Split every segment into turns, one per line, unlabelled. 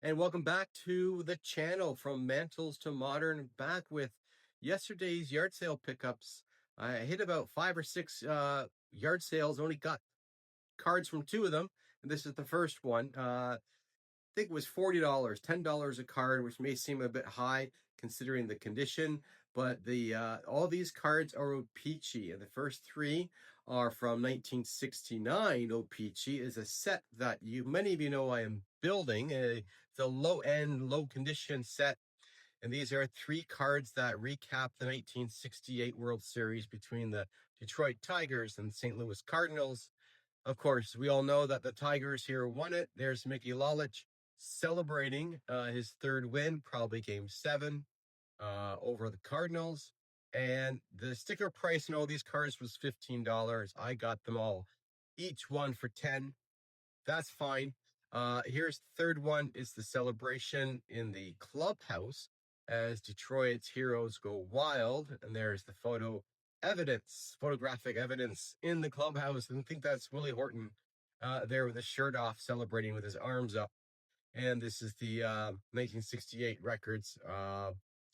And welcome back to the channel, from mantles to modern, back with yesterday's yard sale pickups. I hit about 5 or 6 yard sales, only got cards from 2 of them, and this is the first one. I think it was $40, $10 a card, which may seem a bit high considering the condition, but the all these cards are OPC, and the first 3 are from 1969. OPC is a set that many of you know I am building. It's a low-end, low-condition set, and these are 3 cards that recap the 1968 World Series between the Detroit Tigers and St. Louis Cardinals. Of course, we all know that the Tigers here won it. There's Mickey Lalich celebrating his 3rd win, probably game 7, over the Cardinals. And the sticker price in all these cards was $15. I got them all, each one for 10. That's fine. Here's the 3rd one. It's the celebration in the clubhouse as Detroit's heroes go wild. And there's the photographic evidence in the clubhouse. And I think that's Willie Horton there with his shirt off, celebrating with his arms up. And this is the 1968 records.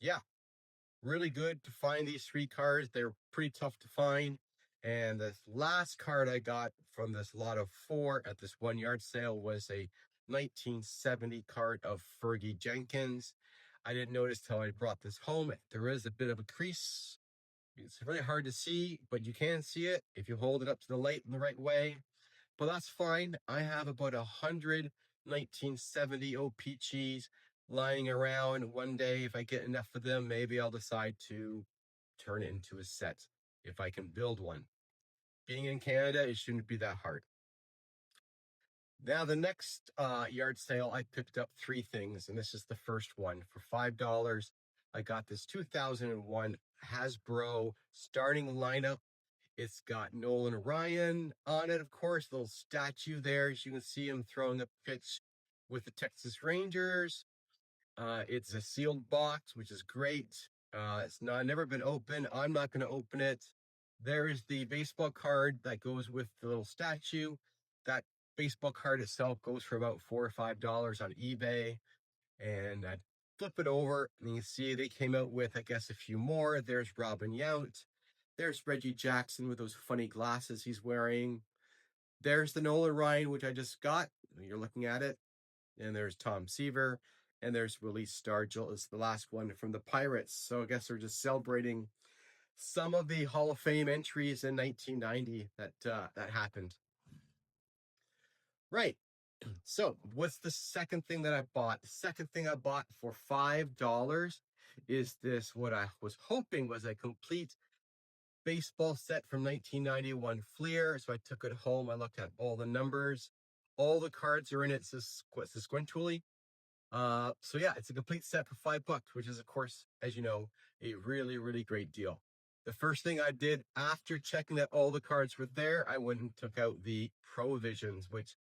Yeah, really good to find these 3 cards. They're pretty tough to find. And the last card I got from this lot of 4 at this 1 yard sale was a 1970 card of Fergie Jenkins. I didn't notice till I brought this home. There is a bit of a crease. It's really hard to see, but you can see it if you hold it up to the light in the right way. But that's fine. I have about 100 1970 OPCs lying around. One day, if I get enough of them, maybe I'll decide to turn it into a set if I can build one. Being in Canada, it shouldn't be that hard. Now, the next yard sale, I picked up 3 things, and this is the first one. For $5, I got this 2001 Hasbro starting lineup. It's got Nolan Ryan on it, of course, little statue there. As you can see him throwing a pitch with the Texas Rangers. It's a sealed box, which is great. It's never been opened. I'm not going to open it. There's the baseball card that goes with the little statue. That baseball card itself goes for about $4 or $5 on eBay. And I'd flip it over, and you see they came out with, I guess, a few more. There's Robin Yount. There's Reggie Jackson with those funny glasses he's wearing. There's the Nolan Ryan, which I just got. You're looking at it. And there's Tom Seaver. And there's Willie Stargell is the last one from the Pirates. So I guess they're just celebrating some of the Hall of Fame entries in 1990 that happened. Right. So what's the second thing that I bought? The second thing I bought for $5 is this, what I was hoping was a complete baseball set from 1991 Fleer. So I took it home. I looked at all the numbers. All the cards are in it sequentially. So yeah, it's a complete set for $5, which is, of course, as you know, a really, really great deal. The first thing I did after checking that all the cards were there, I went and took out the Provisions, which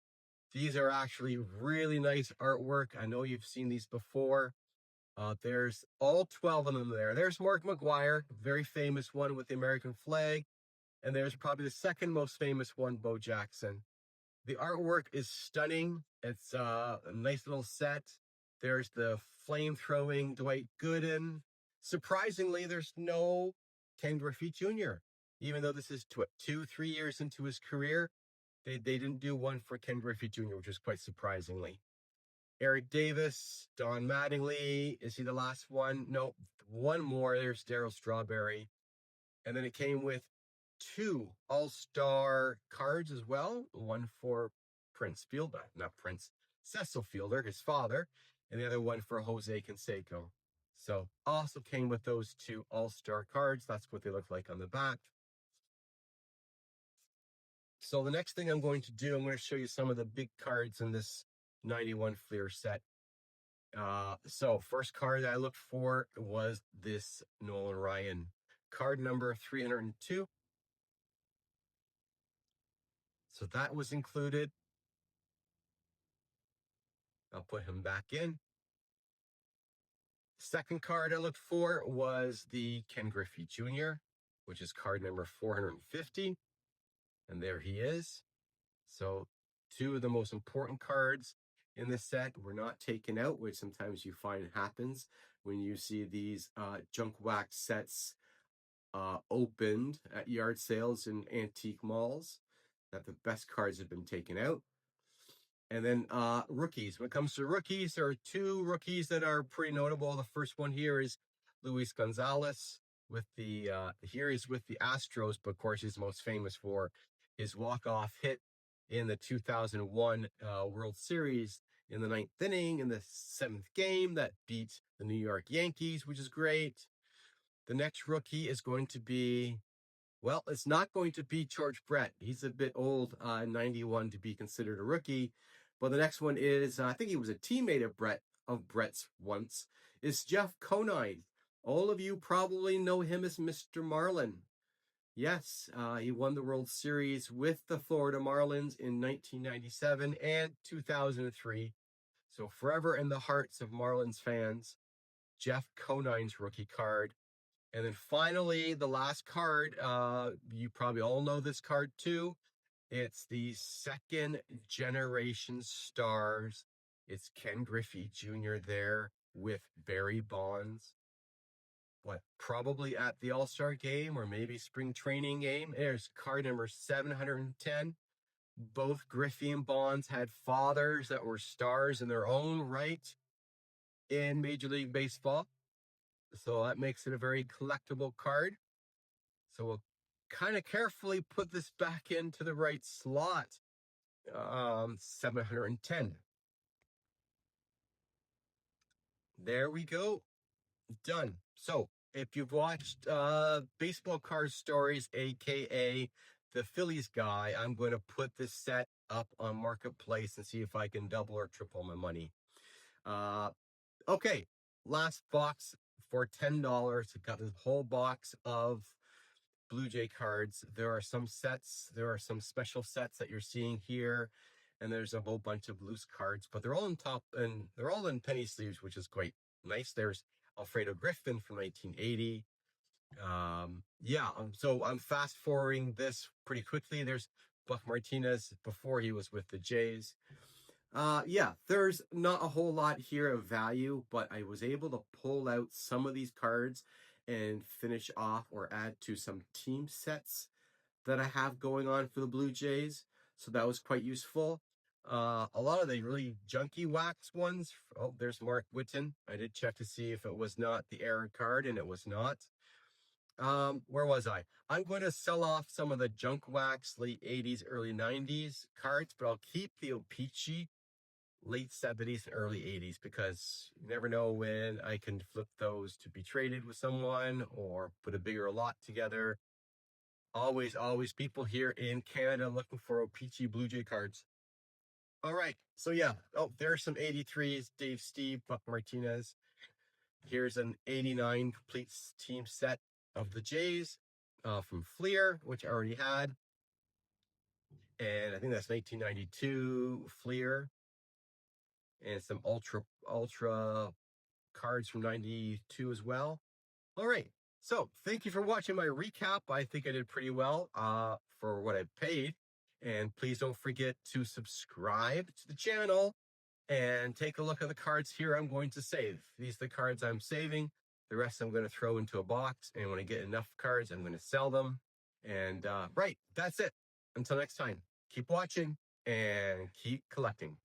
these are actually really nice artwork. I know you've seen these before. There's all 12 of them there. There's Mark McGwire, very famous one with the American flag. And there's probably the second most famous one, Bo Jackson. The artwork is stunning. It's a nice little set. There's the flame-throwing Dwight Gooden. Surprisingly, there's no Ken Griffey Jr., even though this is 2-3 years into his career. They didn't do one for Ken Griffey Jr., which is quite surprisingly. Eric Davis, Don Mattingly. Is he the last one? No, one more. There's Darryl Strawberry. And then it came with 2 all-star cards as well. One for Cecil Fielder, his father, and the other one for Jose Canseco. So also came with those 2 all-star cards. That's what they look like on the back. So the next thing I'm going to do, I'm going to show you some of the big cards in this 91 Fleer set. So first card that I looked for was this Nolan Ryan. Card number 302. So that was included. I'll put him back in. Second card I looked for was the Ken Griffey Jr., which is card number 450. And there he is. So 2 of the most important cards in this set were not taken out, which sometimes you find happens when you see these junk wax sets opened at yard sales in antique malls, that the best cards have been taken out. And then rookies. When it comes to rookies, there are two rookies that are pretty notable. The first one here is Luis Gonzalez with the here he's with the Astros, but of course he's most famous for his walk-off hit in the 2001 World Series in the 9th inning in the 7th game that beat the New York Yankees, which is great. The next rookie is going to be, well, it's not going to be George Brett. He's a bit old, 91 to be considered a rookie. But the next one is, I think he was a teammate of Brett's once, is Jeff Conine. All of you probably know him as Mr. Marlin. Yes, he won the World Series with the Florida Marlins in 1997 and 2003. So forever in the hearts of Marlins fans, Jeff Conine's rookie card. And then finally, the last card, you probably all know this card too. It's the second generation stars. It's Ken Griffey Jr. there with Barry Bonds. What, probably at the All-Star game or maybe spring training game. There's card number 710. Both Griffey and Bonds had fathers that were stars in their own right in Major League Baseball. So that makes it a very collectible card. So we'll kind of carefully put this back into the right slot. 710. There we go. Done. So if you've watched Baseball Card Stories, aka the Phillies guy, I'm going to put this set up on Marketplace and see if I can double or triple my money. Okay, last box for $10. I got this whole box of Blue Jay cards. There are some sets, there are some special sets that you're seeing here, and there's a whole bunch of loose cards, but they're all in top, and they're all in penny sleeves, which is quite nice. There's Alfredo Griffin from 1980. So I'm fast forwarding this pretty quickly. There's Buck Martinez before he was with the Jays. There's not a whole lot here of value, but I was able to pull out some of these cards and finish off or add to some team sets that I have going on for the Blue Jays. So that was quite useful. A lot of the really junky wax ones. Oh, there's Mark Whitten. I did check to see if it was not the error card, and it was not. Where was I? I'm going to sell off some of the junk wax late 80s, early 90s cards, but I'll keep the OPC late 70s and early 80s because you never know when I can flip those to be traded with someone or put a bigger lot together. Always people here in Canada looking for OPC Blue Jay cards. All right, so yeah. Oh, there's some 83s, Dave Steve, Buck Martinez. Here's an 89 complete team set of the Jays from Fleer, which I already had. And I think that's 1992 Fleer. And some ultra cards from 92 as well. All right. So thank you for watching my recap. I think I did pretty well for what I paid. And please don't forget to subscribe to the channel and take a look at the cards here I'm going to save. These are the cards I'm saving. The rest I'm going to throw into a box. And when I get enough cards, I'm going to sell them. And right, that's it. Until next time, keep watching and keep collecting.